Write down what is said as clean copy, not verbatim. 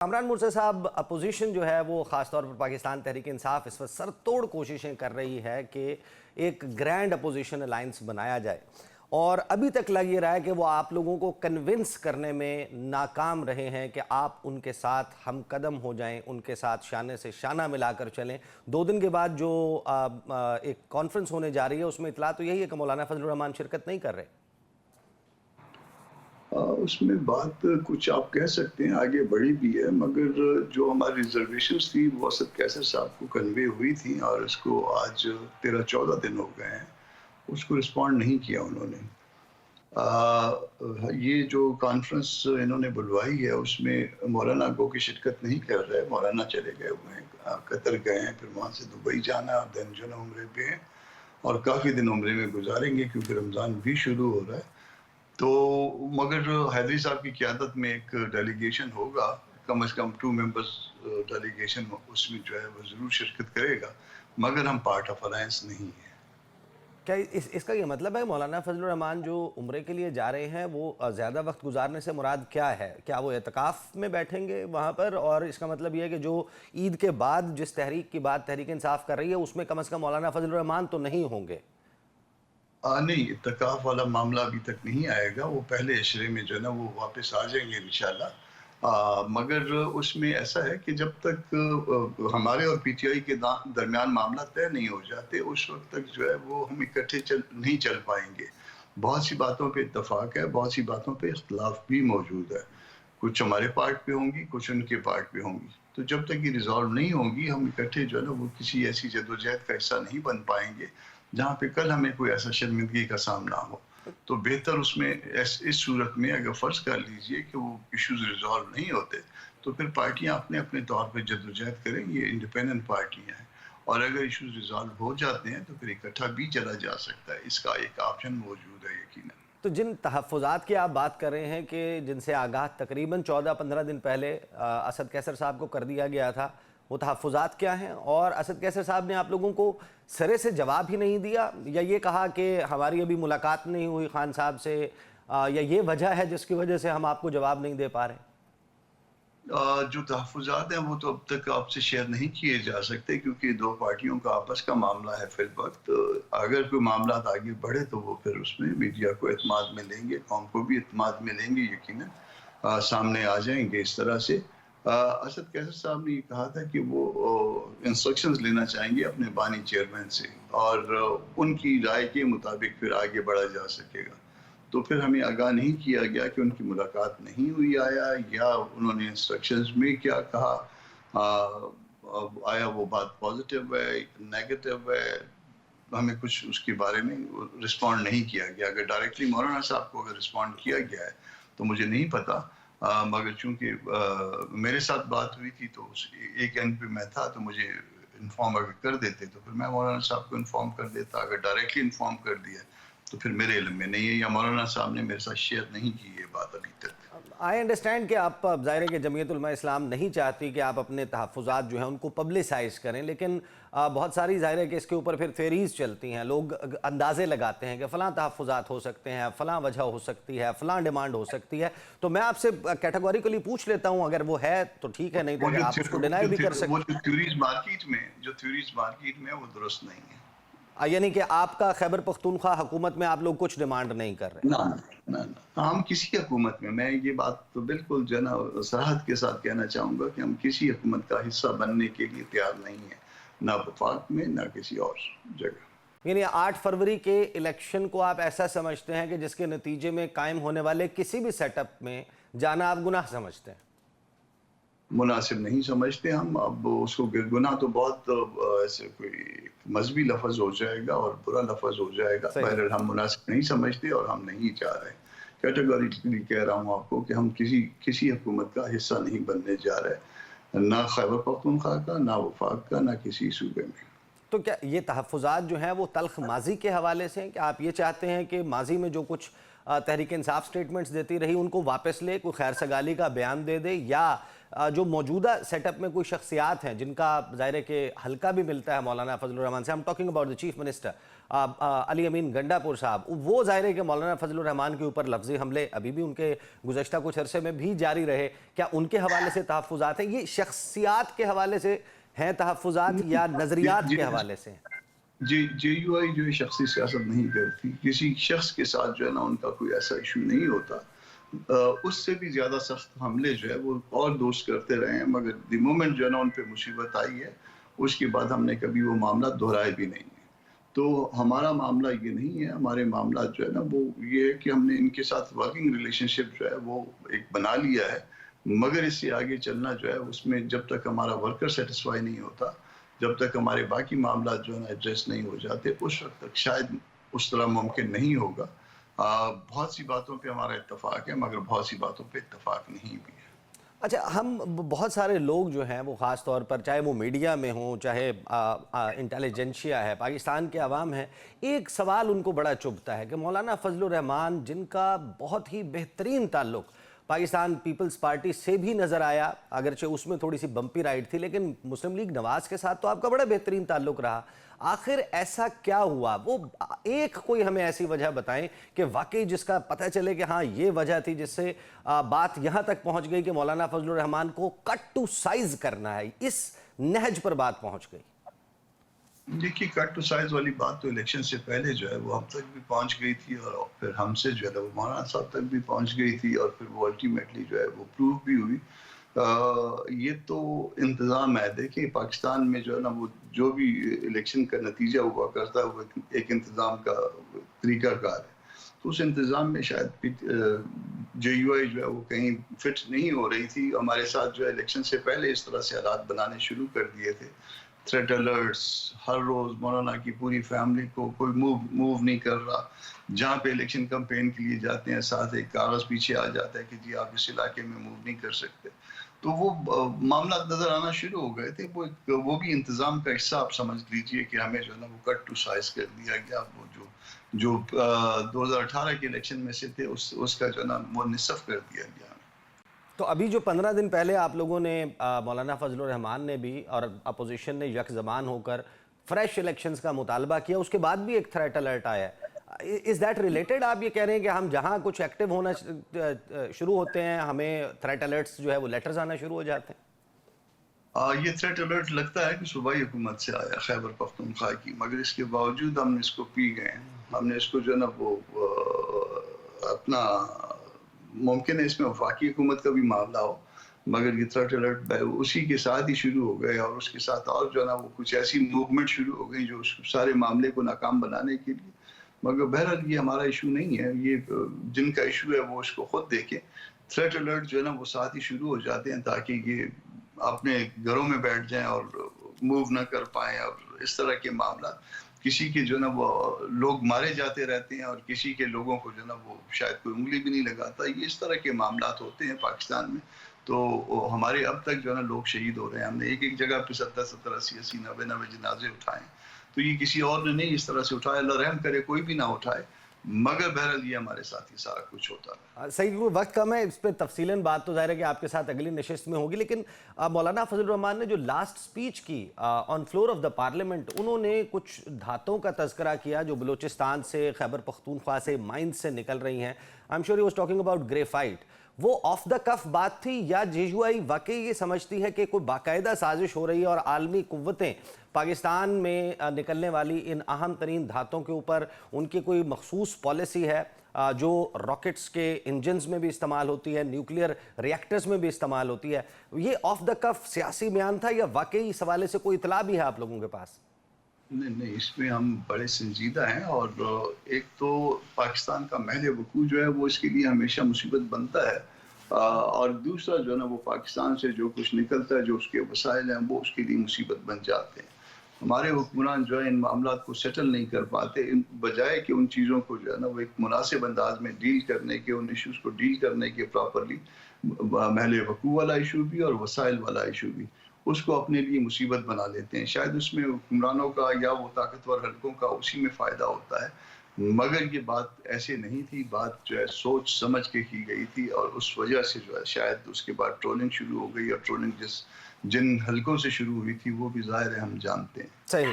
کامران مرزا صاحب، اپوزیشن جو ہے وہ خاص طور پر پاکستان تحریک انصاف اس وقت سر توڑ کوششیں کر رہی ہے کہ ایک گرینڈ اپوزیشن الائنس بنایا جائے، اور ابھی تک لگ یہ رہا ہے کہ وہ آپ لوگوں کو کنونس کرنے میں ناکام رہے ہیں کہ آپ ان کے ساتھ ہم قدم ہو جائیں، ان کے ساتھ شانے سے شانہ ملا کر چلیں۔ 2 دن کے بعد جو ایک کانفرنس ہونے جا رہی ہے اس میں اطلاع تو یہی ہے کہ مولانا فضل الرحمان شرکت نہیں کر رہے۔ اس میں بات کچھ آپ کہہ سکتے ہیں آگے بڑھی بھی ہے، مگر جو ہماری ریزرویشنز تھی وہ اسد کیسر صاحب کو کنوے ہوئی تھی اور اس کو آج 13-14 دن ہو گئے ہیں، اس کو رسپونڈ نہیں کیا انہوں نے۔ یہ جو کانفرنس انہوں نے بلوائی ہے اس میں مولانا گو کی شرکت نہیں کر رہے، مولانا چلے گئے ہوئے ہیں، قطر گئے ہیں، پھر وہاں سے دبئی جانا اور دن جو ہے عمرے پہ ہیں اور کافی دن عمرے میں گزاریں گے کیونکہ رمضان بھی شروع ہو رہا ہے۔ تو مگر حیدری صاحب کی قیادت میں ایک ڈیلیگیشن ہوگا، کم از کم 2 ممبرز ڈیلیگیشن، اس میں جو ہے وہ ضرور شرکت کرے گا، مگر ہم پارٹ آف الائنس نہیں ہیں۔ کیا اس کا یہ مطلب ہے مولانا فضل الرحمان جو عمرے کے لیے جا رہے ہیں وہ زیادہ وقت گزارنے سے مراد کیا ہے؟ کیا وہ اعتکاف میں بیٹھیں گے وہاں پر؟ اور اس کا مطلب یہ ہے کہ جو عید کے بعد جس تحریک کی بات تحریک انصاف کر رہی ہے اس میں کم از کم مولانا فضل الرحمان تو نہیں ہوں گے؟ نہیں، اعتکاف والا معاملہ ابھی تک نہیں آئے گا، وہ پہلے عشرے میں جو ہے نا وہ واپس آ جائیں گے انشاءاللہ۔ مگر اس میں ایسا ہے کہ جب تک ہمارے اور پی ٹی آئی کے درمیان معاملہ طے نہیں ہو جاتے اس وقت تک جو ہے وہ ہم اکٹھے نہیں چل پائیں گے۔ بہت سی باتوں پہ اتفاق ہے، بہت سی باتوں پہ اختلاف بھی موجود ہے، کچھ ہمارے پارٹ پہ ہوں گی، کچھ ان کے پارٹ پہ ہوں گی۔ تو جب تک یہ ریزالو نہیں ہوگی ہم اکٹھے جو ہے نا وہ کسی ایسی جدوجہد کا حصہ نہیں بن پائیں گے جہاں پہ کل ہمیں کوئی ایسا شرمندگی کا سامنا ہو۔ تو بہتر اس میں اس صورت میں اگر فرض کر لیجئے کہ وہ ایشوز ریزالو نہیں ہوتے تو پھر پارٹیاں اپنے اپنے طور پہ جدوجہد کریں، یہ انڈیپینڈنٹ پارٹیاں ہیں، اور اگر ایشوز ریزالو ہو جاتے ہیں تو پھر اکٹھا بھی چلا جا سکتا ہے، اس کا ایک آپشن موجود ہے یقیناً۔ تو جن تحفظات کی آپ بات کر رہے ہیں کہ جن سے آگاہ تقریباً 14-15 دن پہلے اسد کیسر صاحب کو کر دیا گیا تھا، وہ تحفظات کیا ہیں؟ اور اسد کیسر صاحب نے آپ لوگوں کو سرے سے جواب ہی نہیں دیا، یا یہ کہا کہ ہماری ابھی ملاقات نہیں ہوئی خان صاحب سے، یا یہ وجہ ہے جس کی وجہ سے ہم آپ کو جواب نہیں دے پا رہے؟ جو تحفظات ہیں وہ تو اب تک آپ سے شیئر نہیں کیے جا سکتے کیونکہ 2 پارٹیوں کا آپس کا معاملہ ہے فی الوقت۔ اگر کوئی معاملات آگے بڑھے تو وہ پھر اس میں میڈیا کو اعتماد میں لیں گے، قوم کو بھی اعتماد میں لیں گے، یقیناً سامنے آ جائیں گے اس طرح سے۔ اسد کیسر صاحب نے یہ کہا تھا کہ وہ انسٹرکشنز لینا چاہیں گے اپنے بانی چیئرمین سے اور ان کی رائے کے مطابق پھر آگے بڑھا جا سکے گا۔ تو پھر ہمیں آگاہ نہیں کیا گیا کہ ان کی ملاقات نہیں ہوئی یا انہوں نے انسٹرکشنز میں کیا کہا، آیا وہ بات پازیٹیو ہے نیگیٹو ہے، ہمیں کچھ اس کے بارے میں رسپونڈ نہیں کیا گیا۔ اگر ڈائریکٹلی مولانا صاحب کو اگر رسپونڈ کیا گیا ہے تو مجھے نہیں پتا، مگر چونکہ میرے ساتھ بات ہوئی تھی تو ایک اینڈ پہ میں تھا تو مجھے انفارم اگر کر دیتے تو پھر میں مولانا صاحب کو انفارم کر دیتا، اگر ڈائریکٹلی انفارم کر دیا تو پھر میرے علم میں نہیں ہے یا مولانا صاحب نے میرے ساتھ شیئر نہیں کی یہ بات ابھی تک۔ آئی انڈرسٹینڈ کہ آپ ظاہر ہے کہ جمعیت علماء اسلام نہیں چاہتی کہ آپ اپنے تحفظات جو ہیں ان کو پبلسائز کریں، لیکن بہت ساری ظاہر ہے کہ اس کے اوپر پھر تھیریز چلتی ہیں، لوگ اندازے لگاتے ہیں کہ فلاں تحفظات ہو سکتے ہیں، فلاں وجہ ہو سکتی ہے، فلاں ڈیمانڈ ہو سکتی ہے۔ تو میں آپ سے کیٹیگوریکلی پوچھ لیتا ہوں، اگر وہ ہے تو ٹھیک ہے، نہیں تو اگر آپ اس کو ڈینائی بھی کر سکتے ہیں۔ وہ جو تھیوریز مارکیٹ میں وہ درست نہیں ہے۔ یعنی کہ آپ کا خیبر پختونخوا حکومت میں آپ لوگ کچھ ڈیمانڈ نہیں کر رہے؟ نہ ہم کسی حکومت میں یہ بات تو بالکل جو ہے نا صراحت کے ساتھ کہنا چاہوں گا کہ ہم کسی حکومت کا حصہ بننے کے لیے تیار نہیں ہیں، نہ وفاق میں نہ کسی اور جگہ۔ یعنی 8 فروری کے الیکشن کو آپ ایسا سمجھتے ہیں کہ جس کے نتیجے میں قائم ہونے والے کسی بھی سیٹ اپ میں جانا آپ گناہ سمجھتے ہیں؟ مناسب نہیں سمجھتے ہم۔ اب اس کو گناہ تو بہت ایسے کوئی مذہبی لفظ ہو جائے گا اور برا لفظ ہو جائے گا، بہرحال ہم مناسب نہیں سمجھتے اور ہم نہیں چاہ رہے۔ کیٹیگوریکلی کہہ رہا ہوں آپ کو کہ ہم کسی حکومت کا حصہ نہیں بننے جا رہے، نہ خیبر پختونخوا کا، نہ وفاق کا، نہ کسی صوبے میں۔ تو کیا یہ تحفظات جو ہیں وہ تلخ ماضی کے حوالے سے ہیں کہ آپ یہ چاہتے ہیں کہ ماضی میں جو کچھ تحریک انصاف سٹیٹمنٹس دیتی رہی ان کو واپس لے, کوئی خیر سگالی کا بیان دے دے, یا جو موجودہ سیٹ اپ میں کوئی شخصیات ہیں جن کا ظاہر ہے کہ حلقہ بھی ملتا ہے مولانا فضل الرحمان سے, ہم talking about the chief minister Ali Amin Gandapur صاحب, وہ ظاہر ہے کہ مولانا فضل الرحمان کے اوپر لفظی حملے ابھی بھی ان کے گزشتہ کچھ عرصے میں بھی جاری رہے, کیا ان کے حوالے سے تحفظات ہیں؟ یہ شخصیات کے حوالے سے ہیں تحفظات یا نظریات کے حوالے سے ہیں؟ جے یو آئی جو ہے شخصی سیاست نہیں کرتی, کسی شخص کے ساتھ جو ہے نا ان کا کوئی ایسا ایشو نہیں ہوتا. اس سے بھی زیادہ سخت حملے جو ہے وہ اور دوست کرتے رہے ہیں, مگر دی مومنٹ جو ہے نا ان پہ مصیبت آئی ہے اس کے بعد ہم نے کبھی وہ معاملہ دہرائے بھی نہیں ہیں. تو ہمارا معاملہ یہ نہیں ہے, ہمارے معاملات جو ہے نا وہ یہ ہے کہ ہم نے ان کے ساتھ ورکنگ ریلیشن شپ جو ہے وہ ایک بنا لیا ہے, مگر اس سے آگے چلنا جو ہے اس میں جب تک ہمارا ورکر سیٹسفائی نہیں ہوتا, جب تک ہمارے باقی معاملات جو ہے نا ایڈریس نہیں ہو جاتے, اس وقت تک شاید اس طرح ممکن نہیں ہوگا. بہت سی باتوں پہ ہمارا اتفاق ہے مگر بہت سی باتوں پہ اتفاق نہیں بھی ہے. اچھا, ہم بہت سارے لوگ جو ہیں وہ خاص طور پر چاہے وہ میڈیا میں ہوں چاہے انٹیلیجنشیا ہے, پاکستان کے عوام ہیں, ایک سوال ان کو بڑا چبھتا ہے کہ مولانا فضل الرحمان جن کا بہت ہی بہترین تعلق پاکستان پیپلز پارٹی سے بھی نظر آیا, اگرچہ اس میں تھوڑی سی بمپی رائڈ تھی, لیکن مسلم لیگ نواز کے ساتھ تو آپ کا بڑا بہترین تعلق رہا, آخر ایسا کیا ہوا؟ وہ ایک کوئی ہمیں ایسی وجہ بتائیں کہ واقعی جس کا پتہ چلے کہ ہاں یہ وجہ تھی جس سے بات یہاں تک پہنچ گئی کہ مولانا فضل الرحمان کو کٹ ٹو سائز کرنا ہے, اس نہج پر بات پہنچ گئی. دیکھیے, کٹ ٹو سائز والی بات تو الیکشن سے پہلے جو ہے وہ ہم تک بھی پہنچ گئی تھی, اور پھر ہم سے جو ہے وہ مولانا صاحب تک بھی پہنچ گئی تھی, اور پھر وہ الٹیمیٹلی جو ہے وہ پروو بھی ہوئی. یہ تو انتظام ہے. دیکھیں, پاکستان میں جو ہے نا وہ جو بھی الیکشن کا نتیجہ ہوا کرتا ہے وہ ایک انتظام کا طریقہ کار ہے. تو اس انتظام میں شاید جے یو آئی جو ہے وہ کہیں فٹ نہیں ہو رہی تھی. ہمارے ساتھ جو ہے الیکشن سے پہلے اس طرح سے حالات بنانے شروع کر دیے تھے, تھریٹ الرٹس, ہر روز مولانا کی پوری فیملی کو کوئی موو نہیں کر رہا, جہاں پہ الیکشن کمپین کے لیے جاتے ہیں ساتھ ایک کاغذ پیچھے آ جاتا ہے کہ جی آپ اس علاقے میں موو نہیں کر سکتے. تو وہ معاملات نظر آنا شروع ہو گئے تھے. وہ بھی انتظام کا حصہ آپ سمجھ لیجئے کہ ہمیں جو ہے نا وہ کٹ ٹو سائز کر دیا گیا. وہ جو 2018 کے الیکشن میں سے تھے اس کا جو ہے نا وہ نصف کر دیا گیا. تو ابھی جو 15 دن پہلے آپ لوگوں نے مولانا فضل الرحمان نے بھی اور اپوزیشن نے یک زبان ہو کر فریش الیکشنز کا مطالبہ کیا, اس کے بعد بھی ایک تھریٹ الرٹ آیا ہے, از دیٹ ریلیٹڈ؟ آپ یہ کہہ رہے ہیں کہ ہم جہاں کچھ ایکٹیو ہونا شروع ہوتے ہیں ہمیں تھریٹ الرٹس جو ہے وہ لیٹرز آنا شروع ہو جاتے ہیں؟ یہ تھریٹ الرٹ لگتا ہے کہ صوبائی حکومت سے آیا, خیبر پختونخوا کی, مگر اس کے باوجود ہم نے اس کو پی گئے. ہم نے اس کو جو ہے نا وہ اپنا, ممکن ہے اس میں وفاقی حکومت کا بھی معاملہ ہو, مگر یہ تھریٹ الرٹ اسی کے ساتھ ہی شروع ہو گئے, اور اس کے ساتھ اور جو ہے نا وہ کچھ ایسی موومنٹ شروع ہو گئی جو اس سارے معاملے کو ناکام بنانے کے لیے. مگر بہرحال یہ ہمارا ایشو نہیں ہے, یہ جن کا ایشو ہے وہ اس کو خود دیکھیں. تھریٹ الرٹ جو ہے نا وہ ساتھ ہی شروع ہو جاتے ہیں تاکہ یہ اپنے گھروں میں بیٹھ جائیں اور موو نہ کر پائیں, اور اس طرح کے معاملات. کسی کے جو ہے نا وہ لوگ مارے جاتے رہتے ہیں اور کسی کے لوگوں کو جو ہے نا وہ شاید کوئی انگلی بھی نہیں لگاتا. یہ اس طرح کے معاملات ہوتے ہیں پاکستان میں. تو ہمارے اب تک جو ہے نا لوگ شہید ہو رہے ہیں. ہم نے ایک جگہ پہ 70 80 90 جنازے اٹھائے. تو یہ کسی اور نے نہیں اس طرح سے اٹھایا, اللہ رحم کرے کوئی بھی نہ اٹھائے, مگر بہرحال یہ ہمارے ساتھ ہی سارا کچھ ہوتا ہے. صحیح, وقت کم ہے, اس پہ تفصیلاً بات تو ظاہر ہے کہ آپ کے ساتھ اگلی نشست میں ہوگی, لیکن مولانا فضل الرحمان نے جو لاسٹ سپیچ کی on floor of the parliament, انہوں نے کچھ دھاتوں کا تذکرہ کیا جو بلوچستان سے, خیبر پختونخوا سے, مائنز سے نکل رہی ہیں. I am sure he was talking about graphite. وہ آف دا کف بات تھی یا جے یو آئی واقعی یہ سمجھتی ہے کہ کوئی باقاعدہ سازش ہو رہی ہے اور عالمی قوتیں پاکستان میں نکلنے والی ان اہم ترین دھاتوں کے اوپر ان کی کوئی مخصوص پالیسی ہے جو راکٹس کے انجنز میں بھی استعمال ہوتی ہے, نیوکلیئر ریئیکٹرز میں بھی استعمال ہوتی ہے؟ یہ آف دا کف سیاسی بیان تھا یا واقعی اس حوالے سے کوئی اطلاع بھی ہے آپ لوگوں کے پاس؟ نہیں, اس میں ہم بڑے سنجیدہ ہیں, اور ایک تو پاکستان کا محل وقوع جو ہے وہ اس کے لیے ہمیشہ مصیبت بنتا ہے, اور دوسرا جو ہے نا وہ پاکستان سے جو کچھ نکلتا ہے, جو اس کے وسائل ہیں, وہ اس کے لیے مصیبت بن جاتے ہیں. ہمارے حکمران جو ہے ان معاملات کو سیٹل نہیں کر پاتے, بجائے کہ ان چیزوں کو جو ہے نا وہ ایک مناسب انداز میں ڈیل کرنے کے, ان ایشوز کو ڈیل کرنے کے پراپرلی, محل وقوع والا ایشو بھی اور وسائل والا ایشو بھی, اس کو اپنے لیے مصیبت بنا لیتے ہیں. شاید اس میں حکمرانوں کا یا وہ طاقتور حلقوں کا اسی میں فائدہ ہوتا ہے, مگر یہ بات ایسے نہیں تھی، بات جو ہے سوچ سمجھ کے کی گئی تھی، اور اس وجہ سے جو ہے شاید اس کے بعد ٹرولنگ شروع ہو گئی، اور ٹرولنگ جن حلقوں سے شروع ہوئی تھی وہ بھی ظاہر ہے ہم جانتے ہیں. صحیح.